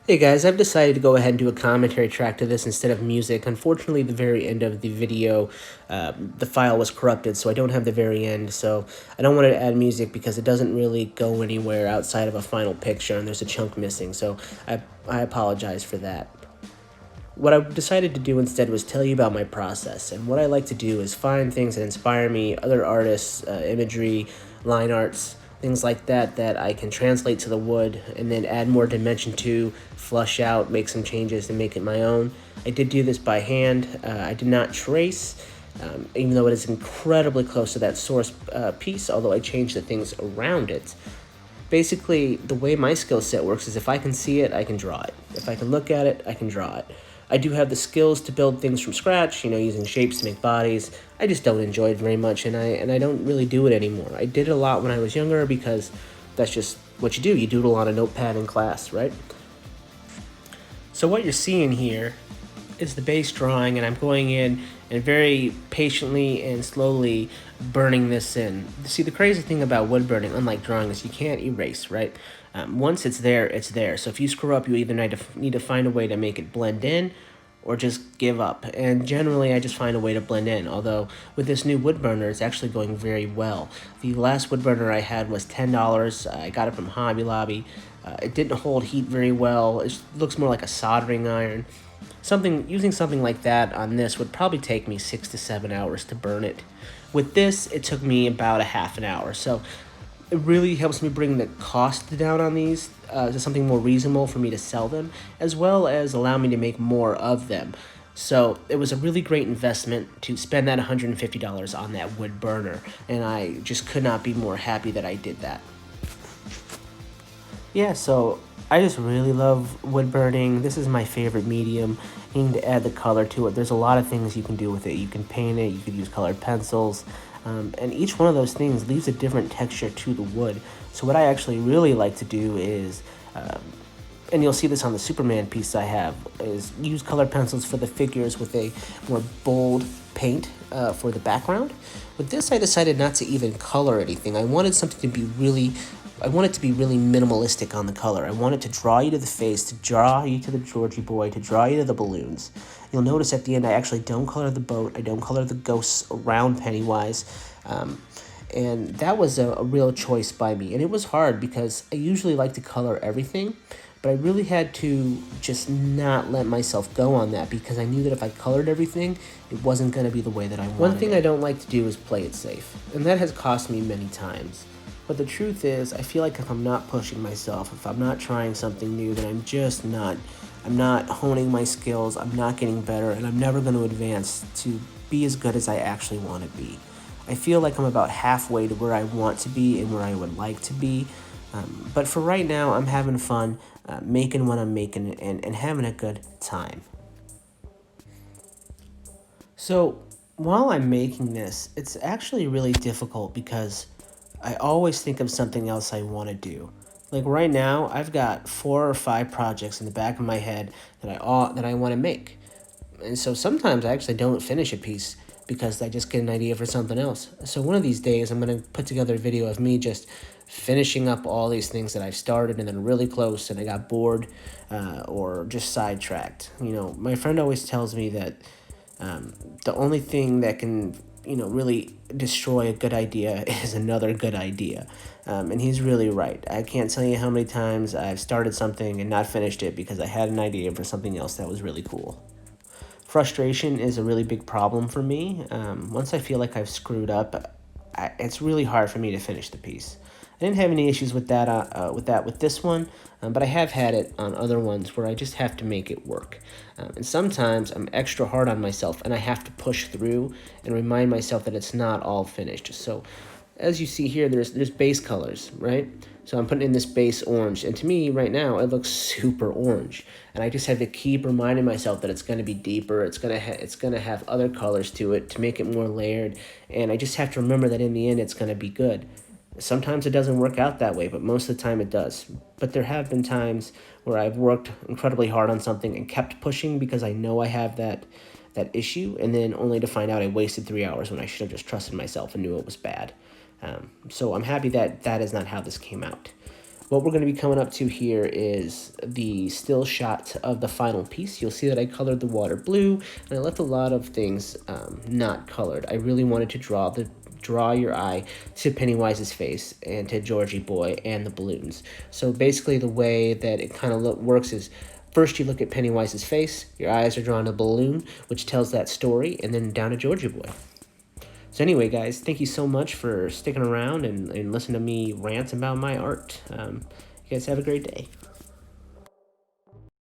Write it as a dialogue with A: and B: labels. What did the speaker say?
A: Hey guys, I've decided to go ahead and do a commentary track to this instead of music. Unfortunately, the very end of the video, the file was corrupted, so I don't have the very end. So I don't want to add music because it doesn't really go anywhere outside of a final picture, and there's a chunk missing. So I apologize for that. What I decided to do instead was tell you about my process. And what I like to do is find things that inspire me, other artists, imagery, line arts, things like that that I can translate to the wood and then add more dimension to, flush out, make some changes, and make it my own. I did do this by hand. I did not trace, even though it is incredibly close to that source piece, although I changed the things around it. Basically, the way my skill set works is if I can see it, I can draw it. If I can look at it, I can draw it. I do have the skills to build things from scratch, using shapes to make bodies. I just don't enjoy it very much, and I don't really do it anymore. I did it a lot when I was younger because that's just what you do. You doodle on a notepad in class, right? So what you're seeing here is the base drawing, and I'm going in and very patiently and slowly burning this in. See, the crazy thing about wood burning, unlike drawing, is you can't erase, right? Once it's there, it's there. So if you screw up, you either need to find a way to make it blend in or just give up. And generally, I just find a way to blend in. Although with this new wood burner, it's actually going very well. The last wood burner I had was $10. I got it from Hobby Lobby. It didn't hold heat very well. It looks more like a soldering iron. Using something like that on this would probably take me 6 to 7 hours to burn it. With this, it took me about a half an hour. So it really helps me bring the cost down on these to something more reasonable for me to sell them, as well as allow me to make more of them. So it was a really great investment to spend that $150 on that wood burner, and I just could not be more happy that I did that. Yeah, so I just really love wood burning. This is my favorite medium. You need to add the color to it. There's a lot of things you can do with it. You can paint it, you could use colored pencils, and each one of those things leaves a different texture to the wood. So what I actually really like to do is, and you'll see this on the Superman piece I have, is use colored pencils for the figures with a more bold paint for the background. With this, I decided not to even color anything. I wanted something to be I want it to be really minimalistic on the color. I want it to draw you to the face, to draw you to the Georgie boy, to draw you to the balloons. You'll notice at the end I actually don't color the boat. I don't color the ghosts around Pennywise. And that was a real choice by me. And it was hard because I usually like to color everything, but I really had to just not let myself go on that because I knew that if I colored everything, it wasn't going to be the way that I wanted. One thing I don't like to do is play it safe, and that has cost me many times. But the truth is, I feel like if I'm not pushing myself, if I'm not trying something new, then I'm not honing my skills, I'm not getting better, and I'm never going to advance to be as good as I actually want to be. I feel like I'm about halfway to where I want to be and where I would like to be. But for right now, I'm having fun, making what I'm making, and having a good time. So while I'm making this, it's actually really difficult because I always think of something else I want to do. Like right now, I've got 4 or 5 projects in the back of my head that I want to make. And so sometimes I actually don't finish a piece because I just get an idea for something else. So one of these days, I'm going to put together a video of me just finishing up all these things that I've started and then really close and I got bored or just sidetracked. My friend always tells me that the only thing that can really destroy a good idea is another good idea. And he's really right. I can't tell you how many times I've started something and not finished it because I had an idea for something else that was really cool. Frustration is a really big problem for me. Once I feel like I've screwed up, it's really hard for me to finish the piece. I didn't have any issues with that with this one, but I have had it on other ones where I just have to make it work. And sometimes I'm extra hard on myself, and I have to push through and remind myself that it's not all finished. So, as you see here, there's base colors, right? So I'm putting in this base orange, and to me, right now, it looks super orange. And I just have to keep reminding myself that it's going to be deeper. It's gonna have other colors to it to make it more layered. And I just have to remember that in the end, it's going to be good. Sometimes it doesn't work out that way, but most of the time it does. But there have been times where I've worked incredibly hard on something and kept pushing because I know I have that issue, and then only to find out I wasted 3 hours when I should have just trusted myself and knew it was bad. So I'm happy that that is not how this came out. what we're going to be coming up to here is the still shot of the final piece. You'll see that I colored the water blue, and I left a lot of things not colored. I really wanted to draw your eye to Pennywise's face and to Georgie Boy and the balloons. So basically the way that it kind of works is first you look at Pennywise's face, your eyes are drawn to a balloon, which tells that story, and then down to Georgie Boy. So anyway, guys, thank you so much for sticking around and listening to me rant about my art. You guys have a great day.